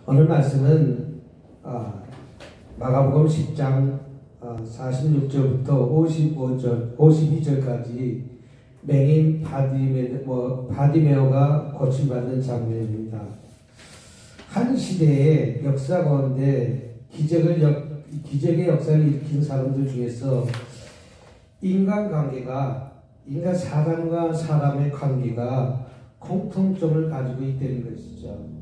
오늘 말씀은 마가복음 10장 46절부터 52절까지 맹인 바디메오가 고침받는 장면입니다. 한 시대의 역사 가운데 기적의 역사를 일으킨 사람들 중에서 인간 사람과 사람의 관계가 공통점을 가지고 있다는 것이죠.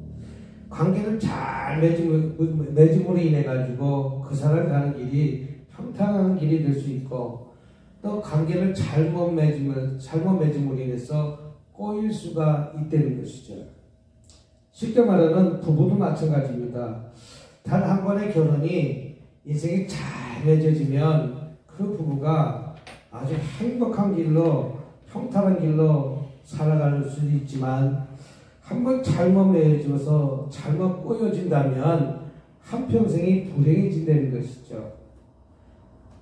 관계를 잘 맺음으로 인해 가지고 그 사람이 가는 길이 평탄한 길이 될 수 있고, 또 관계를 잘못 맺음으로 인해서 꼬일 수가 있다는 것이죠. 쉽게 말하면 부부도 마찬가지입니다. 단 한 번의 결혼이 인생이 잘 맺어지면 그 부부가 아주 행복한 길로, 평탄한 길로 살아갈 수도 있지만, 한번 잘못 맺어져서 잘못 꼬여진다면 한평생이 불행해진다는 것이죠.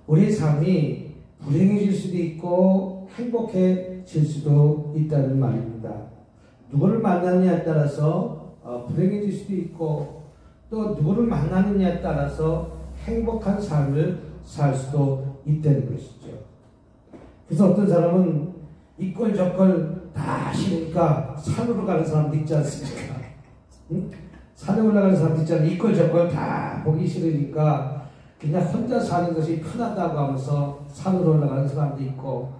우리 삶이 불행해질 수도 있고 행복해질 수도 있다는 말입니다. 누구를 만나느냐에 따라서 불행해질 수도 있고, 또 누구를 만나느냐에 따라서 행복한 삶을 살 수도 있다는 것이죠. 그래서 어떤 사람은 이꼴저꼴 다 싫으니까 산으로 가는 사람도 있지 않습니까? 응? 산에 올라가는 사람도 있잖아요. 이꼴저꼴 다 보기 싫으니까 그냥 혼자 사는 것이 편하다고 하면서 산으로 올라가는 사람도 있고,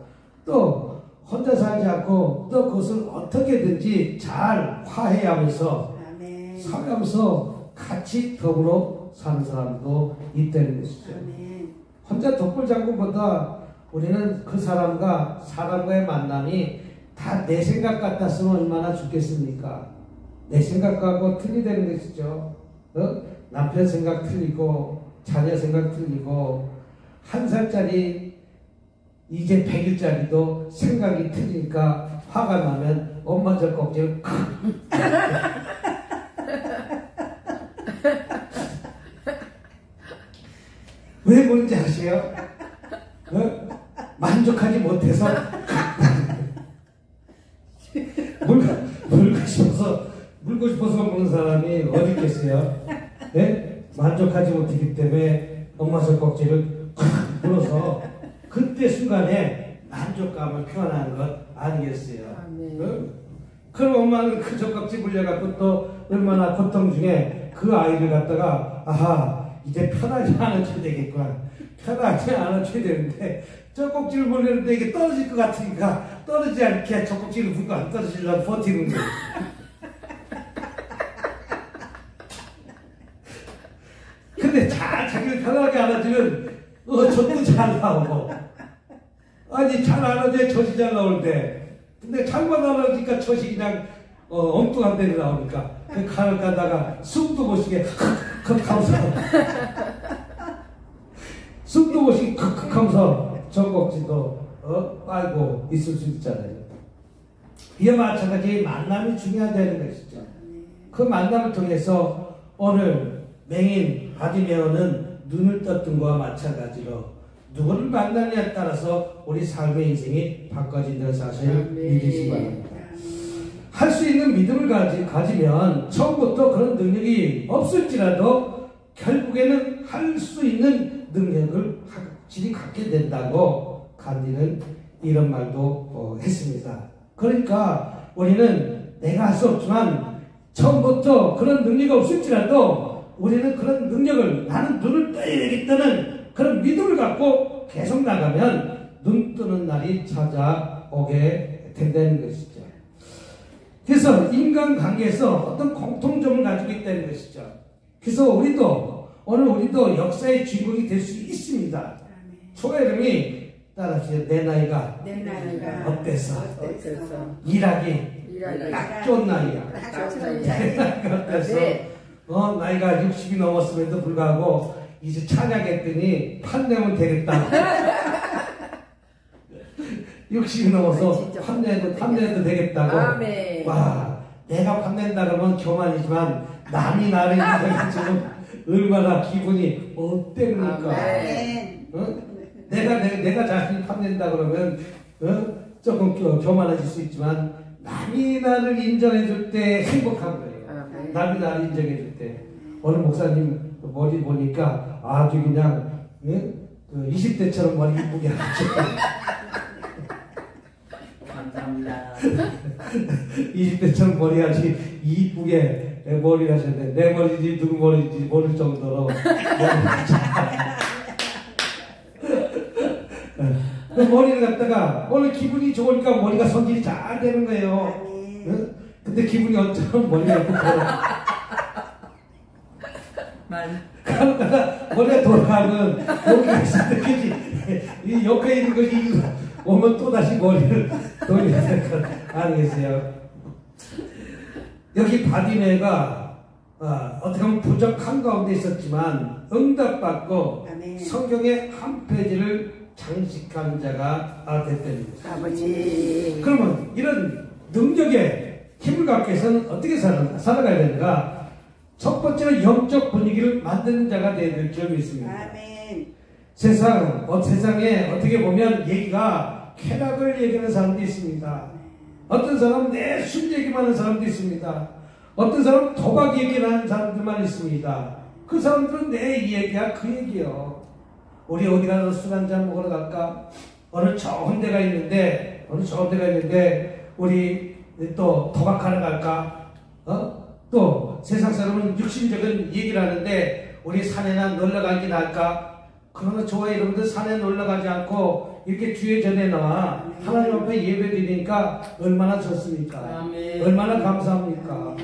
또 혼자 살지 않고 또 그것을 어떻게든지 잘 화해하면서 사회하면서 같이 더불어 사는 사람도 있다는 것이죠. 혼자 독불장군보다 우리는 그 사람과 사람과의 만남이 다 내 생각 같았으면 얼마나 좋겠습니까? 내 생각하고 틀리다는 것이죠. 남편 생각 틀리고 자녀 생각 틀리고, 1살짜리 이제 100일짜리도 생각이 틀리니까 화가 나면 엄마 젖꼭지를 왜 그런지 아세요? 만족하지 못해서 물고 싶어서 먹는 사람이 어디 있겠어요? 네? 만족하지 못했기 때문에 엄마 젖꼭지를 물어서 그때 순간에 만족감을 표현하는 것 아니겠어요? 그럼 엄마는 그 젖꼭지 물려갖고 또 얼마나 고통 중에 그 아이를 갖다가 이제 편하지 않아줘야 되겠구나. 편하지 않아줘야 되는데 젖꼭지를 물리는데 이게 떨어질 것 같으니까 떨어지지 않게 젖꼭지를 물고 안 떨어지려고 버티는 거예요. 근데 잘 자기를 편하게 안아주면 젖도 잘 나오고, 아니 잘 안아줘야 젖이 잘 나오는데, 근데 잘못 안아주니까 젖이 그냥 엉뚱한 데로 나오니까 그 간을 가다가 숨도 못 쉬게 하면서 숨도 못 쉬게 하면서 젖꼭지도 빨고 있을 수 있잖아요. 이와 마찬가지 만남이 중요하다는 것이죠. 그 만남을 통해서 오늘 맹인 바디메오는 눈을 떴던 것과 마찬가지로 누구를 만나느냐에 따라서 우리 삶의 인생이 바꿔진다는 사실을 믿으시기 바랍니다. 할 수 있는 믿음을 가지면 처음부터 그런 능력이 없을지라도 결국에는 할 수 있는 능력을 확실히 갖게 된다고 간디는 이런 말도 했습니다. 그러니까 우리는 내가 할 수 없지만 처음부터 그런 능력이 없을지라도 우리는 그런 능력을, 나는 눈을 떠야 되겠다는 그런 믿음을 갖고 계속 나가면 눈 뜨는 날이 찾아오게 된다는 것이죠. 그래서 인간관계에서 어떤 공통점을 가지고 있다는 것이죠. 그래서 오늘 우리도 역사의 주인공이 될 수 있습니다. 초여름이 따라하시죠. 내 나이가 어때서? 일하기 딱 좋은 나이야. 내 나이가 어때서? 나이가 60이 넘었음에도 불구하고 이제 찬양했더니 판내면 되겠다. 60이 넘어서 판내도 되겠다고. 와, 내가 판낸다 그러면 교만이지만 남이 나를 인정해주면 얼마나 기분이 어땠니까? 내가 자신이 판낸다 그러면 조금 교만해질 수 있지만 남이 나를 인정해줄 때 행복한 거예요. 남이 나를 인정해줄 때. 오늘 목사님 머리 보니까 아주 그냥 그 20대처럼 머리 이쁘게 하죠. 감사합니다. 20대처럼 머리 아주 이쁘게 머리 하셨는데 내 머리인지 누구 머리인지 모를 정도로 그 머리를 갖다가 오늘 기분이 좋으니까 머리가 손질이 잘 되는 거예요. 응? 근데 기분이 어쩌면 머리가 예쁘고 그러니까 머리가 돌아가면 여기가 있을 때까지 이 옆에 있는 것이 오면 또다시 머리를 돌려야 될 것 아니겠어요? 여기 바디메가 어떻게 보면 부족한 가운데 있었지만 응답받고 성경의 한 페이지를 장식한 자가 됐답니다. 아버지. 그러면 이런 능력에 힘을 갖기 위해서는 어떻게 살아가야 되는가? 첫 번째는 영적 분위기를 만드는 자가 되어야 될 점이 있습니다. 아멘. 세상에 어떻게 보면 얘기가 쾌락을 얘기하는 사람도 있습니다. 어떤 사람은 내 술 얘기만 하는 사람도 있습니다. 어떤 사람은 도박 얘기를 하는 사람들만 있습니다. 그 사람들은 내 얘기야 그 얘기요. 우리 어디 가서 술 한잔 먹으러 갈까? 어느 좋은 데가 있는데 우리 또 도박하러 갈까? 또 세상 사람은 육신적인 얘기를 하는데 우리 산에나 놀러 가긴 할까? 그러나 좋아요. 여러분들 산에 놀러 가지 않고 이렇게 주의 전에 나와 하나님 앞에 예배 드리니까 얼마나 좋습니까? 아멘. 얼마나 감사합니까?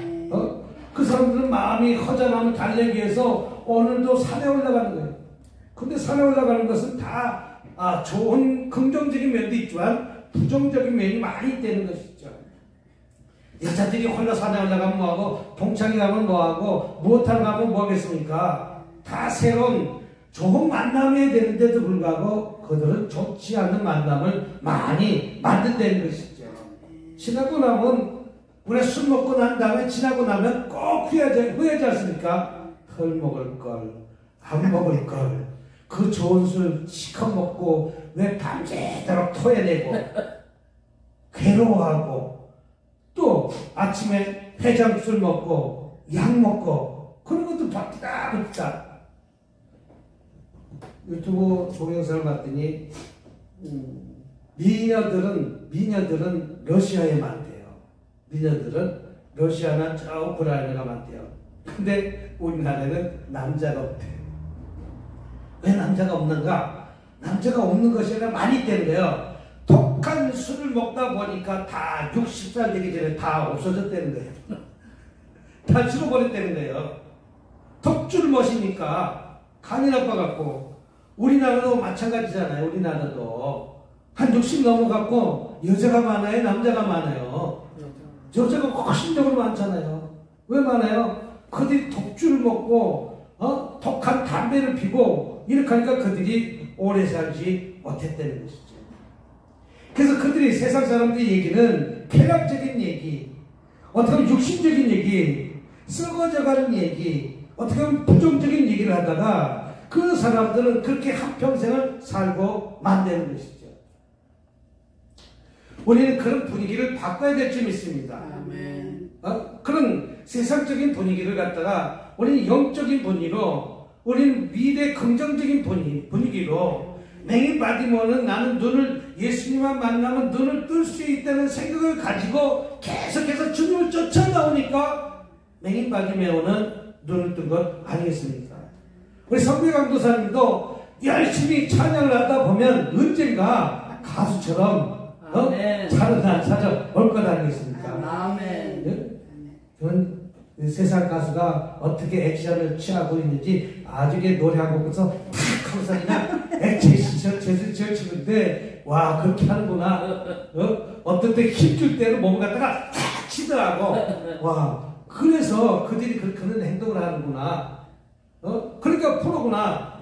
그 사람들은 마음이 허전함을 달래기 위해서 오늘도 산에 올라가는 거예요. 근데 산에 올라가는 것은 다 좋은 긍정적인 면도 있지만 부정적인 면이 많이 있다는 것이죠. 여자들이 홀로 산에 올라가면 뭐하고 동창회 가면 뭐하고 무엇하러 가면 뭐하겠습니까? 다 새로운 좋은 만남이 되는데도 불구하고 그들은 좋지 않은 만남을 많이 만든다는 것이죠. 지나고 나면 우리가 술 먹고 난 다음에 지나고 나면 꼭 후회하지 않습니까? 덜 먹을 걸, 안 먹을 걸, 그 좋은 술 시커 먹고 왜 밤새도록 토해내고 괴로워하고 또 아침에 해장술 먹고 약 먹고 그런 것도 바쁘다. 유튜브 동영상을 봤더니 미녀들은 러시아에 많대요. 미녀들은 러시아나 저 우크라이나가 많대요. 근데 우리나라에는 남자가 없대요. 왜 남자가 없는가? 남자가 없는 것이 아니라 많이 있다는 거예요. 독한 술을 먹다 보니까 다 60살 되기 전에 다 없어졌다는 거예요. 다 죽어버렸다는 거예요. 독주를 마시니까 간이 나빠갖고 우리나라도 마찬가지잖아요. 우리나라도 한 60 넘어갖고 여자가 많아요? 남자가 많아요? 여자가 훨씬 더 많잖아요. 왜 많아요? 그들이 독주를 먹고 독한 담배를 피고 이렇게 하니까 그들이 오래 살지 못했다는 것이죠. 그래서 그들이 세상 사람들의 얘기는 쾌락적인 얘기, 어떻게 보면 육신적인 얘기, 썩어져가는 얘기, 어떻게 보면 부정적인 얘기를 하다가 그 사람들은 그렇게 한평생을 살고 만드는 것이죠. 우리는 그런 분위기를 바꿔야 될 점이 있습니다. 아멘. 그런 세상적인 분위기를 갖다가 우리는 영적인 분위기로, 우리는 미래 긍정적인 분위기로 맹인 바디모는 나는 눈을 예수님만 만나면 눈을 뜰 수 있다는 생각을 가지고 계속해서 주님을 쫓아 나오니까 맹인 바디메오는 눈을 뜬 것 아니겠습니까? 우리 성배 강도사님도 열심히 찬양을 하다 보면 언젠가 가수처럼 찾아 올 것 아니겠습니까? 아멘. 그런 세상 가수가 어떻게 액션을 취하고 있는지 나중에 노래 한 곡에서 탁 하면서 그냥 제스처 치는데 와 그렇게 하는구나. 어떤 때 힘줄 때로 몸 갖다가 탁 치더라고. 와 그래서 그들이 그런 행동을 하는구나. 그러니까 프로구나.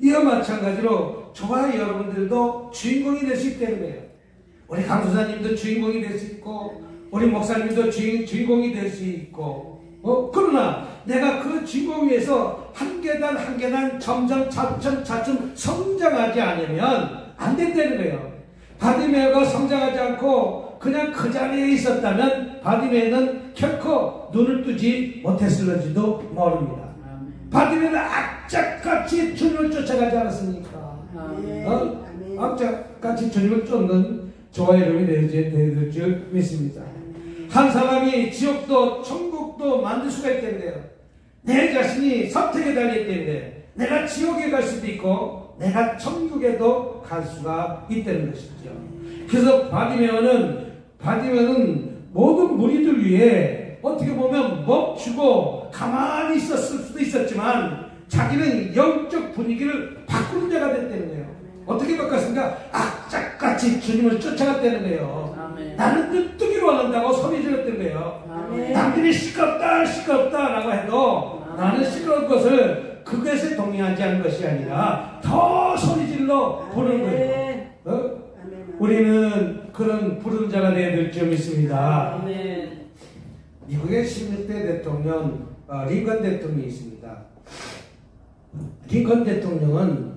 이와 마찬가지로 저와 여러분들도 주인공이 될 수 있다는 거예요. 우리 강수사님도 주인공이 될 수 있고 우리 목사님도 주인공이 될 수 있고 그러나 내가 그 주인공 위해서 한 계단 한 계단 점점 차츰 성장하지 않으면 안 된다는 거예요. 바디메어가 성장하지 않고 그냥 그 자리에 있었다면 바디메는 결코 눈을 뜨지 못했을지도 모릅니다. 바디메는 악착같이 주님을 쫓아가지 않았습니까? 악착같이 주님을 쫓는 저와 여러분이 되어질 줄 믿습니다. 한 사람이 지옥도 천국도 만들 수가 있겠네요. 내 자신이 선택에 달려있기 때문에 내가 지옥에 갈 수도 있고 내가 천국에도 갈 수가 있다는 것이죠. 그래서 바디메오는 모든 무리들 위해 어떻게 보면 멈추고 가만히 있었을 수도 있었지만 자기는 영적 분위기를 바꾸는 자가 됐다는 거예요. 어떻게 바꿨습니까? 악착같이 주님을 쫓아갔다는 거예요. 아멘. 나는 눈뜨기로 원한다고 소리 질렀던 거예요. 아멘. 남들이 시끄럽다 라고 해도 나는 시끄러운 것을 그것에 동의하지 않는 것이 아니라 더 소리 질러 부르는 거예요. 우리는 그런 부르는 자가 되어야 될 줄 믿습니다. 미국의 16대 대통령 링컨 대통령이 있습니다. 링컨 대통령은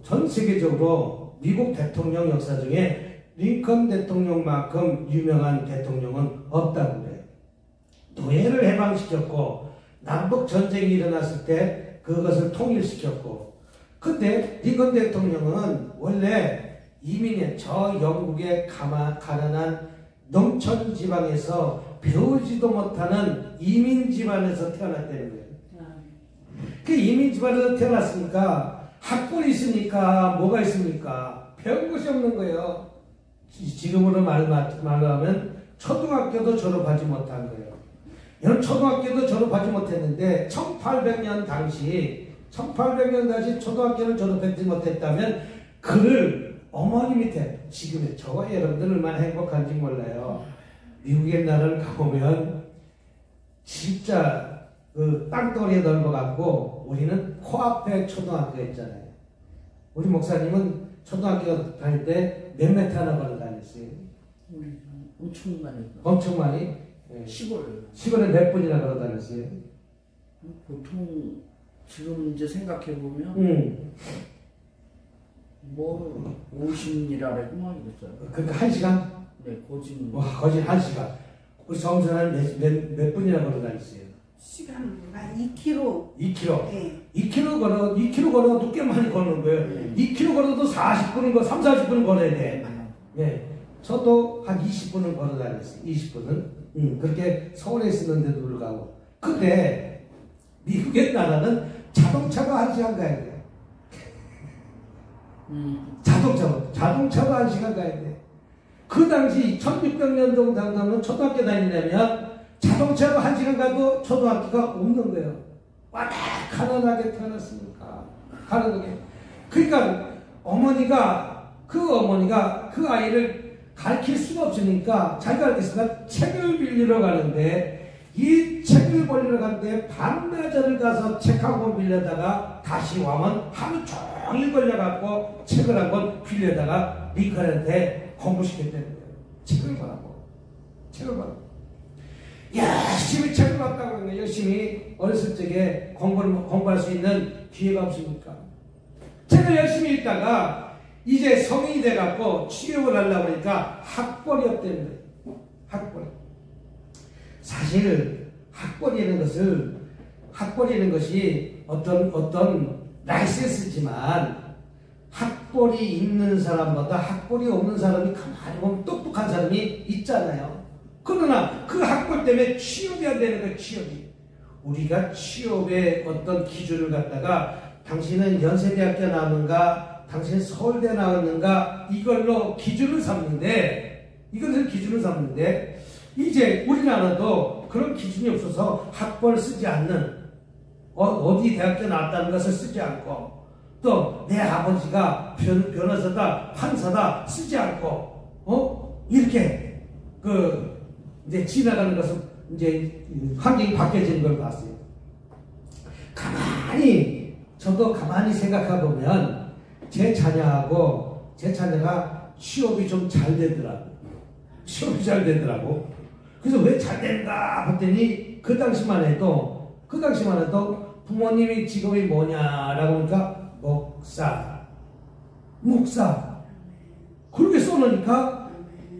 전 세계적으로 미국 대통령 역사 중에 링컨 대통령만큼 유명한 대통령은 없다고 그래요. 노예를 해방시켰고 남북 전쟁이 일어났을 때 그것을 통일시켰고, 근데 링컨 대통령은 원래 이민의 저 영국의 가난한 농촌 지방에서 배우지도 못하는 이민 집안에서 태어났다는 거예요. 그 이민 집안에서 태어났으니까 학벌이 있으니까 뭐가 있습니까? 배운 것이 없는 거예요. 지금으로 말하면 초등학교도 졸업하지 못한 거예요. 여러분, 초등학교도 졸업하지 못했는데 1800년 당시 초등학교를 졸업하지 못했다면 그를 어머니 밑에, 지금의 저와 여러분들 얼마나 행복한지 몰라요. 미국의 나라를 가보면 진짜 그 땅덩어리에 넓어갖고 우리는 코앞에 초등학교 있잖아요. 우리 목사님은 초등학교 다닐 때 몇 메타나 걸어 다녔어요? 엄청 많이. 엄청 많이? 네. 시골에 몇 분이나 걸어 다녔어요? 보통 지금 이제 생각해보면 뭐 50이라고 막 이랬어요. 그러니까 1시간? 네, 거진. 와, 거진 1시간. 우리 정선은 몇 분이나 걸어 다녔어요? 시간 한 2km. 2km. 네. 2km 걸어도 꽤 많이 걷는 거예요. 2km 걸어도 40분은 3, 40분은 걸어야 돼. 네. 저도 한 20분은 걸어 다녔어요. 20분은. 그렇게 서울에 있었는데도 불구하고. 근데 미국의 나라는 자동차가 1시간 가야 돼요. 자동차로 1시간 가야 돼. 그 당시 1600년도 당시는 초등학교 다니려면 자동차로 1시간 가도 초등학교가 없는 거예요. 워낙 가난하게 태어났으니까. 가난하게. 그러니까 어머니가 그 아이를 가르칠 수가 없으니까 자기가 알겠으니까 책을 빌리러 가는데, 이 책을 빌리러 가는데 반나절을 가서 책 한 권 빌려다가 다시 와면 하루 종일 걸려갖고 책을 한 권 빌려다가 링컨한테 공부시켰다는 거예요. 책을 보라고. 열심히 책을 봤다고 하는 거예요. 열심히 어렸을 적에 공부할 수 있는 기회가 없습니까? 책을 열심히 읽다가 이제 성인이 돼갖고 취업을 하려고 하니까 학벌이 없다는 거예요. 학벌. 사실 학벌이라는 것이 어떤 라이센스지만, 학벌이 있는 사람보다 학벌이 없는 사람이 가만히 보면 똑똑한 사람이 있잖아요. 그러나 그 학벌 때문에 취업이 안 되는 거예요. 취업이. 우리가 취업의 어떤 기준을 갖다가 당신은 연세대학교 나왔는가, 당신은 서울대 나왔는가, 이걸로 기준을 삼는데, 이제 우리나라도 그런 기준이 없어서 학벌을 쓰지 않는, 어디 대학교 나왔다는 것을 쓰지 않고, 또 내 아버지가 변호사다, 판사다 쓰지 않고, 이렇게 이제 지나가는 것은 이제 환경이 바뀌어지는 걸 봤어요. 저도 가만히 생각해 보면 제 자녀가 취업이 좀 잘 되더라고. 그래서 왜 잘 된다 봤더니 그 당시만 해도 부모님이 직업이 뭐냐라고 하니까 목사 그렇게 써놓으니까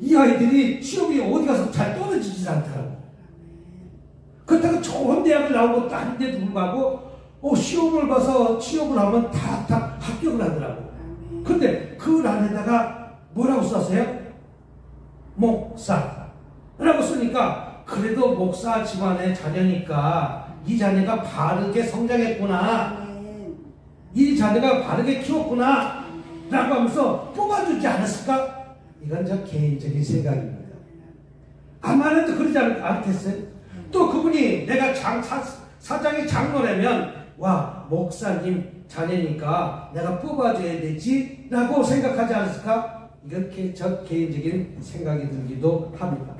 이 아이들이 취업이 어디 가서 잘 떨어지지 않더라고. 그렇다고 좋은 대학을 나온 것도 아닌데도 불구하고 시험을 봐서 취업을 하면 다 합격을 하더라고. 근데 그 안에다가 뭐라고 썼어요? 목사라고 쓰니까 그래도 목사 집안의 자녀니까 이 자녀가 바르게 성장했구나, 이 자녀가 바르게 키웠구나 라고 하면서 뽑아주지 않았을까? 이건 저 개인적인 생각입니다. 아마도 그러지 않겠어요? 또 그분이 내가 사장의 장로라면 와, 목사님 자녀니까 내가 뽑아줘야 되지 라고 생각하지 않았을까? 이렇게 저 개인적인 생각이 들기도 합니다.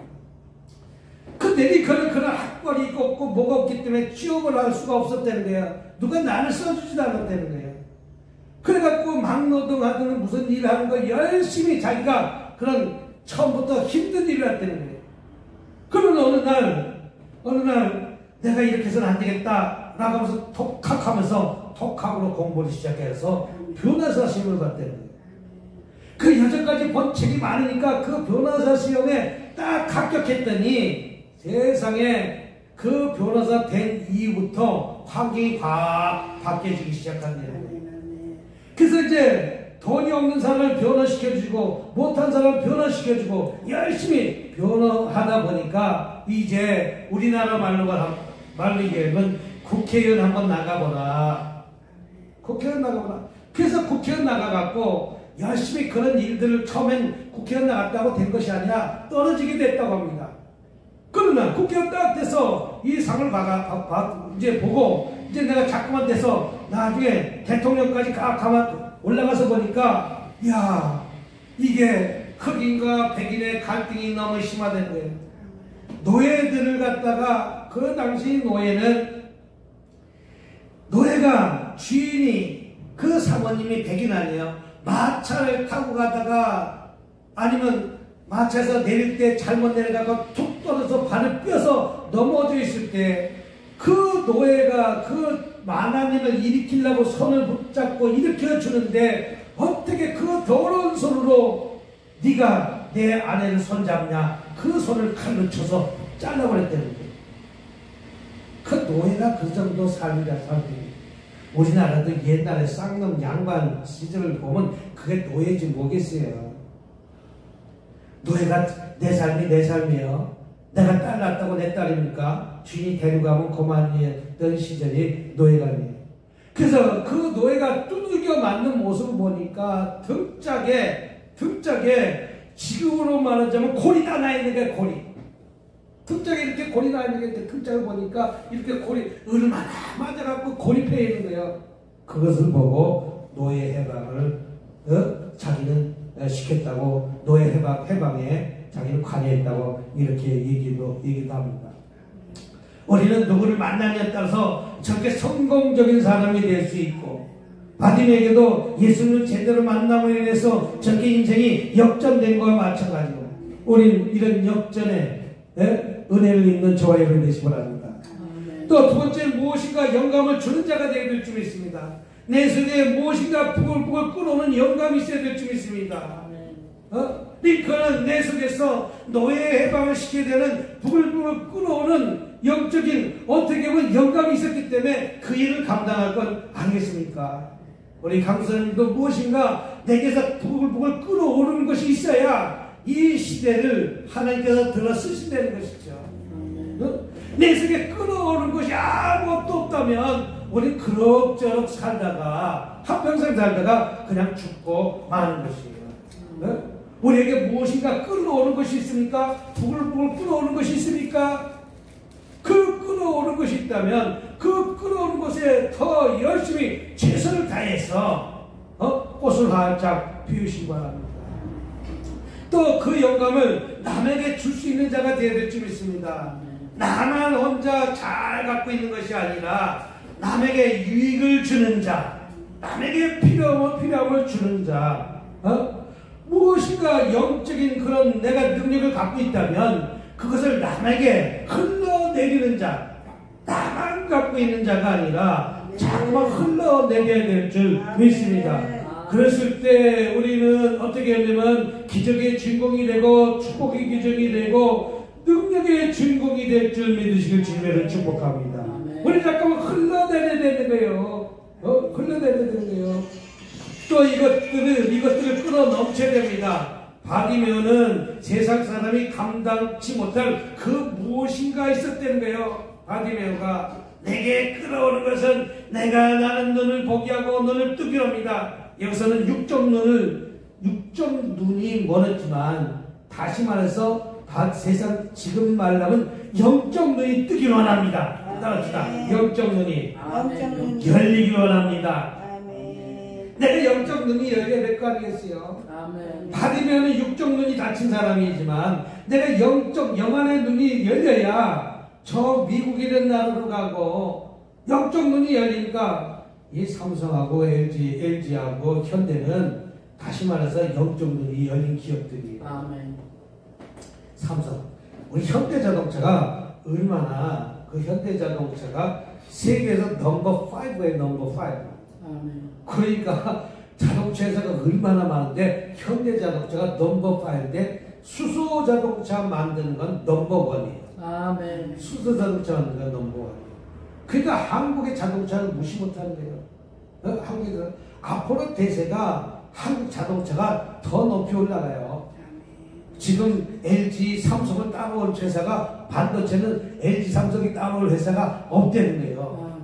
근데 그런 학벌이 없고 뭐가 없기 때문에 취업을 할 수가 없었다는 거야. 누가 나를 써주지도 않았다는 거야. 그래갖고 막노동하든 무슨 일을 하는 거 열심히 자기가 그런 처음부터 힘든 일을 했다는 거예요. 그러면 어느 날 내가 이렇게 해서는 안 되겠다 라고 하면서 독학으로 공부를 시작해서 변호사 시험을 봤다는 거예요. 그 여전까지 본 책이 많으니까 그 변호사 시험에 딱 합격했더니 세상에 그 변호사 된 이후부터 환경이 확 바뀌어지기 시작한다는 거예요. 그래서 이제 돈이 없는 사람을 변호시켜주고 못한 사람을 변호시켜주고 열심히 변호하다 보니까 이제 우리나라 말로 얘기하면 국회의원 한번 나가보라. 국회의원 나가보라. 그래서 국회의원 나가갖고 열심히 그런 일들을 처음엔 국회의원 나갔다고 된 것이 아니라 떨어지게 됐다고 합니다. 그러나 국회의원 딱 돼서 이 상을 이제 보고 이제 내가 자꾸만 돼서 나중에 대통령까지 가만 올라가서 보니까 야, 이게 흑인과 백인의 갈등이 너무 심하다는 거예요. 노예들을 갖다가 그 당시 노예가 주인이 그 사모님이 백인 아니에요. 마차를 타고 가다가 아니면 마차에서 내릴 때 잘못 내려가고 툭 떨어져서 발을 뼈서 넘어져 있을 때 그 노예가 그 만화님을 일으키려고 손을 붙잡고 일으켜주는데 어떻게 그 더러운 손으로 네가 내 아내를 손잡냐, 그 손을 칼로 쳐서 잘라버렸다는 거예요. 그 노예가 그 정도 삶이라 삶이. 우리나라도 옛날에 쌍놈 양반 시절을 보면 그게 노예지 뭐겠어요. 노예가 내 삶이 내 삶이에요. 내가 딸 낳았다고 내 딸입니까? 주인이 데려가면 그만이었던 시절이 노예감이에요. 그래서 그 노예가 두들겨 맞는 모습을 보니까 등짝에 지금으로 말하자면 골이 다 나 있는 거예요. 골이. 등짝에 이렇게 골이 나 있는 게 등짝을 보니까 이렇게 골이 얼마나 맞아갖고 골이 패 있는 거예요. 그것을 보고 노예 해방을 자기는 시켰다고, 노예 해방에 자기는 관여했다고 이렇게 얘기도 합니다. 우리는 누구를 만나냐에 따라서 저렇게 성공적인 사람이 될 수 있고, 바디메에게도 예수님을 제대로 만남으로 인해서 저렇게 인생이 역전된 것과 마찬가지로 우리는 이런 역전에 은혜를 입는 저와 여러분 되시기 바랍니다. 또 두 번째, 무엇인가 영감을 주는 자가 되어야 될 줄 믿습니다. 내 속에 무엇인가 부글부글 끓어오는 영감이 있어야 될 줄 믿습니다. 그는 내 속에서 노예 해방을 시켜야 되는 부글부글 끓어오는 영적인 어떻게 보면 영감이 있었기 때문에 그 일을 감당할 건 아니겠습니까? 우리 강사님도 무엇인가 내게서 부글부글 끓어오르는 것이 있어야 이 시대를 하나님께서 들어 쓰신다는 것이죠. 내 속에 끓어오르는 것이 아무것도 없다면 우리 그럭저럭 살다가 한평생 살다가 그냥 죽고 마는 것이에요. 우리에게 무엇인가 끓어오는 것이 있습니까? 부글부글 끓어오는 것이 있습니까? 그 끓어오는 것이 있다면 그 끓어오는 것에 더 열심히 최선을 다해서 꽃을 활짝 피우시기 바랍니다. 또 그 영감을 남에게 줄 수 있는 자가 되어야 될 줄 믿습니다. 나만 혼자 잘 갖고 있는 것이 아니라 남에게 유익을 주는 자, 남에게 필요함을 주는 자, 무엇인가 영적인 그런 내가 능력을 갖고 있다면 그것을 남에게 흘러내리는 자, 나만 갖고 있는 자가 아니라 자꾸만 흘러내려야 될 줄 믿습니다. 그랬을 때 우리는 어떻게 하냐면 기적의 주인공이 되고 축복의 기적이 되고 능력의 주인공이 될 줄 믿으시길 주님을 축복합니다. 우리 잠깐만 흘러내려야 되는 거예요. 흘러내려야 되는 거예요. 또 이것들을 끌어 넘쳐야 됩니다. 바디메오는 세상 사람이 감당치 못할 그 무엇인가 있었다는 거예요. 바디메오가 내게 끌어오는 것은 나는 눈을 보게 하고 눈을 뜨게 합니다. 여기서는 육적 눈이 멀었지만 다시 말해서 세상 지금 말하면 영적 눈이 뜨기를 원합니다. 따라합시다. 영적 눈이 열리기를 원합니다. 내가 영적 눈이 열려야 될 거 아니겠어요? 바디메오는 육적 눈이 닫힌 사람이지만 내가 영안의 눈이 열려야 저 미국이라는 나라로 가고 영적 눈이 열리니까 이 삼성하고 LG하고 현대는 다시 말해서 영적 눈이 열린 기업들이에요. 삼성. 우리 현대자동차가 얼마나 현대자동차가 세계에서 넘버 5에 넘버 5. 그러니까 자동차 회사가 얼마나 많은데 현대자동차가 넘버 5인데 수소자동차 만드는 건 넘버 1이에요. 수소자동차 만드는 건 넘버 1이에요. 그러니까 한국의 자동차는 무시 못하는 거예요. 한국에서 앞으로 대세가 한국 자동차가 더 높이 올라가요. 지금 LG, 삼성을 따라올 회사가 반도체는 LG, 삼성이 따라올 회사가 없다는 거예요.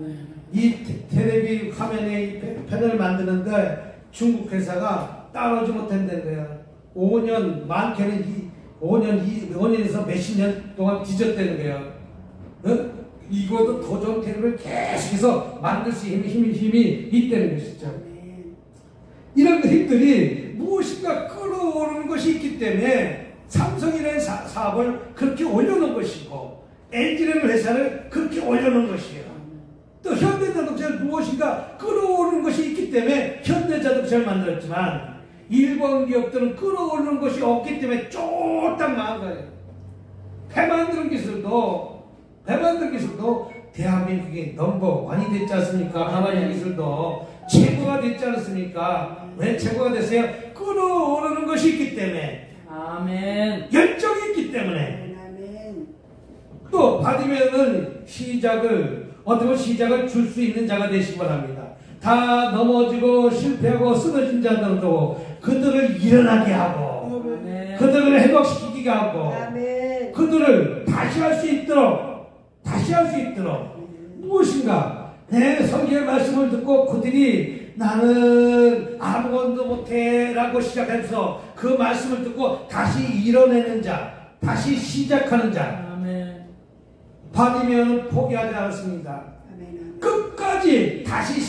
이 텔레비 화면에 이 패널을 만드는데 중국 회사가 따라오지 못한다는 거야. 5년, 많게는 5년에서 몇십 년 동안 뒤졌다는 거야. 이것도 더 좋은 텔레비를 계속해서 만들 수 있는 힘이 있다는 것이죠. 이런 힘들이 무엇인가 끌어오르는 것이 있기 때문에 삼성이라는 사업을 그렇게 올려놓은 것이고 LG라는 회사를 그렇게 올려놓은 것이에요. 또 현대자동차는 무엇인가 끌어오르는 것이 있기 때문에 현대자동차를 만들었지만 일본 기업들은 끌어오르는 것이 없기 때문에 쫄딱 망한 거예요. 배 만드는 기술도 대한민국이 넘버 1이 됐지 않습니까? 가만히 기술도 최고가 됐지 않습니까? 왜 최고가 됐어요? 끌어오르는 것이 있기 때문에 열정이 있기 때문에 또 받으면은 어떻게 보면 시작을 줄 수 있는 자가 되시기 바랍니다. 다 넘어지고 실패하고 쓰러진 자들도 그들을 일어나게 하고 그들을 회복시키게 하고 그들을 다시 할 수 있도록 무엇인가 내 성경의 말씀을 듣고 그들이 나는 아무것도 못해 라고 시작해서 그 말씀을 듣고 다시 일어나는 자, 다시 시작하는 자 받으면 포기하지 않았습니다. 끝까지 다시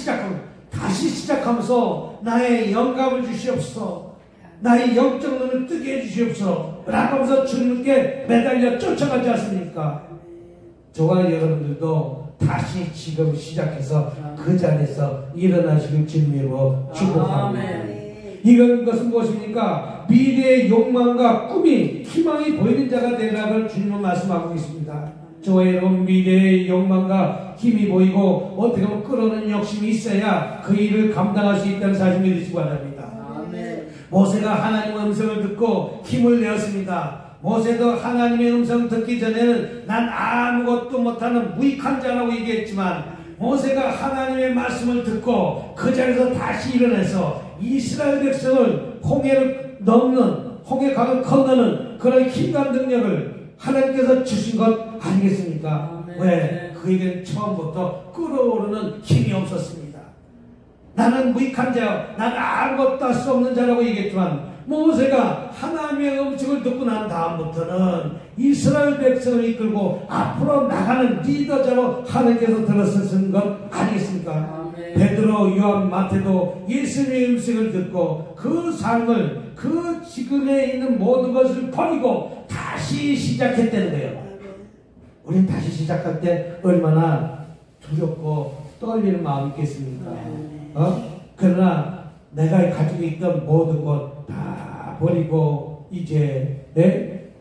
시작하면서 나의 영감을 주시옵소서, 나의 영적 눈을 뜨게 해주시옵소서 라고 하면서 주님께 매달려 쫓아가지 않습니까? 저와 여러분들도 다시 지금 시작해서 그 자리에서 일어나시길 주님으로 축복합니다. 이것은 무엇입니까? 미래의 욕망과 꿈이 희망이 보이는 자가 되라고 주님은 말씀하고 있습니다. 저와 여러분 미래의 욕망과 힘이 보이고 어떻게 보면 끌어오는 욕심이 있어야 그 일을 감당할 수 있다는 사실 믿으시기 바랍니다. 모세가 하나님의 음성을 듣고 힘을 내었습니다. 모세도 하나님의 음성을 듣기 전에는 난 아무것도 못하는 무익한 자라고 얘기했지만 모세가 하나님의 말씀을 듣고 그 자리에서 다시 일어나서 이스라엘 백성을 홍해강을 건너는 그런 힘과 능력을 하나님께서 주신 것 아니겠습니까? 왜? 그에게는 처음부터 끌어오르는 힘이 없었습니다. 나는 무익한 자, 나는 아무것도 할 수 없는 자라고 얘기했지만 모세가 하나님의 음성을 듣고 난 다음부터는 이스라엘 백성을 이끌고 앞으로 나가는 리더자로 하나님께서 들어서신 것 아니겠습니까? 베드로, 요한, 마태도 예수님의 음성을 듣고 그 삶을 그 지금에 있는 모든 것을 버리고 다시 시작했다는 거예요. 우리는 다시 시작할 때 얼마나 두렵고 떨리는 마음이 있겠습니까? 그러나 내가 가지고 있던 모든 것 다 버리고 이제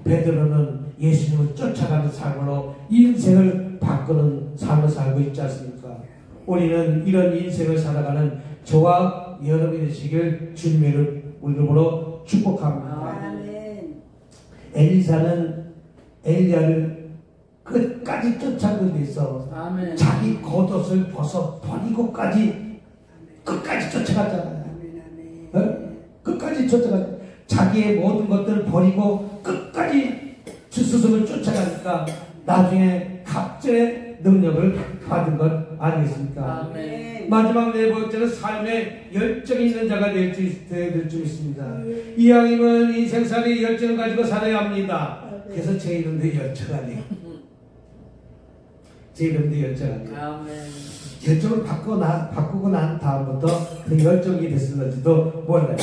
베드로는 예수님을 쫓아가는 삶으로 인생을 바꾸는 삶을 살고 있지 않습니까? 우리는 이런 인생을 살아가는 저와 저와 여러분이 되시길 주님의 이름으로 축복합니다. 아멘. 엘리사는 엘리야를 끝까지 쫓아가기 위해서 아멘. 자기 겉옷을 벗어 버리고까지 끝까지 쫓아갔잖아요. 아멘. 어? 끝까지 쫓아가 자기의 모든 것들을 버리고 끝까지 스스로를 쫓아가니까 나중에 각자의 능력을 받은 것 아니겠습니까? 아멘. 마지막 네 번째는 삶에 열정이 있는 자가 될 수 있습니다. 이왕이면 인생살이 열정을 가지고 살아야 합니다. 그래서 제 이름도 열정 아니에요. 제 이름도 열정 아니에요. 아멘. 열정을 바꾸고 난 다음부터 그 열정이 됐을는지도 몰라요.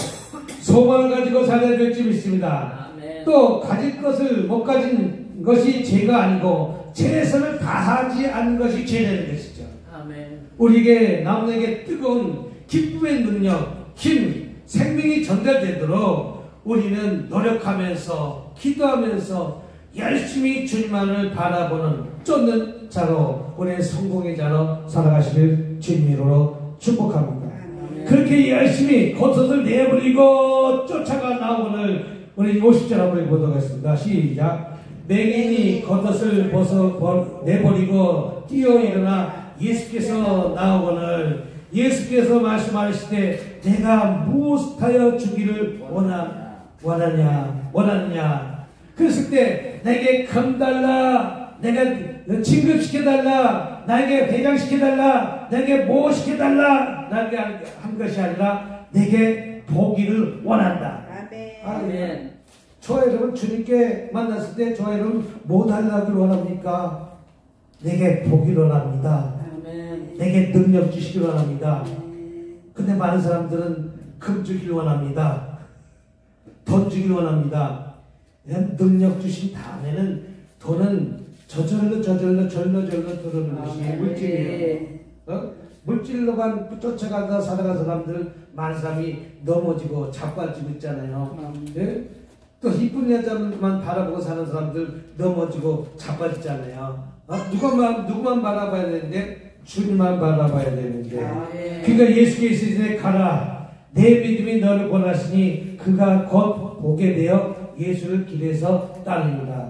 소망을 가지고 살아야 될 줄 믿습니다. 아멘. 또 가질 것을 못 가진 것이 죄가 아니고 최선을 다하지 않는 것이 죄라는 것이죠. 아멘. 우리에게 남에게 뜨거운 기쁨의 능력, 힘, 생명이 전달되도록 우리는 노력하면서 기도하면서 열심히 주님만을 바라보는 쫓는 자로 우리의 성공의 자로 살아가시길 주님으로 축복합니다. 그렇게 열심히 겉옷을 내버리고 쫓아가 나오늘 우리 50절 한번 보도록 하겠습니다. 시작. 맹인이 겉옷을 벗어 내버리고 뛰어 일어나 예수께서 나오거늘 예수께서 말씀하시되 내가 무엇하여 주기를 원하느냐 그랬을 때 내게 금 달라 내가 진급시켜달라 나에게 회장시켜달라 내게 뭐 시켜달라 나에게 한 것이 아니라 내게 보기를 원한다. 아멘. 저와 여러분 주님께 만났을 때 저와 여러분 뭐 달라기를 원합니까? 내게 보기를 원합니다. 아멘. 내게 능력 주시기를 원합니다. 근데 많은 사람들은 금 주기를 원합니다. 돈 주기를 원합니다. 능력 주신 다음에는 돈은 저절로 들어오는 것이 물질이에요. 물질로만 쫓아가다 살아간 사람들 많은 사람이 넘어지고 자빠지고 있잖아요. 예? 또 이쁜 여자만 바라보고 사는 사람들 넘어지고 자빠지잖아요. 누구만 바라봐야 되는데 주님만 바라봐야 되는데 그러니까 예수께서 이제 가라 내 믿음이 너를 권하시니 그가 곧 보게 되어 예수를 길에서 따릅니다.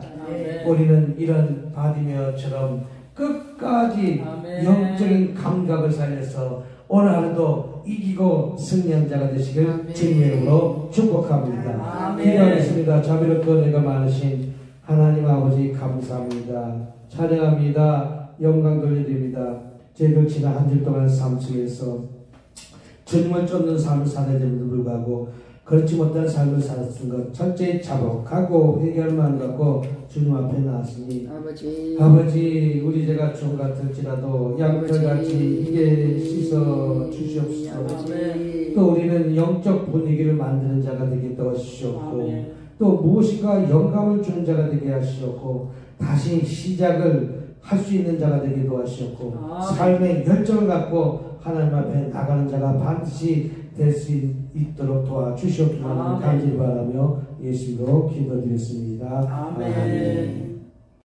우리는 이런 바디메어처럼 끝까지 영적인 감각을 살려서 오늘 하루도 이기고 승리한 자가 되시길 주님의 이름으로 축복합니다. 기도하겠습니다. 자비롭고 은혜가 많으신 하나님 아버지 감사합니다. 찬양합니다. 영광 돌려드립니다. 저희들 지난 한 주 동안 삶 속에서 주님을 쫓는 삶을 살아야 됨에도 불구하고 그렇지 못한 삶을 살았던 것 철저히 자복하고 회개할만 갖고 주님 앞에 나왔으니 아버지 우리 죄가 종 같을지라도 양털같이 이게 씻어 주시옵소서. 또 우리는 영적 분위기를 만드는 자가 되게 도와주시옵고 또 무엇인가 영감을 주는 자가 되게 하시옵고 다시 시작을 할 수 있는 자가 되게 도와주시옵고 삶의 열정을 갖고 하나님 앞에 나가는 자가 반드시 될 수 있도록 도와주시옵기를 간절히 바라며 예수로 기도드렸습니다. 아멘.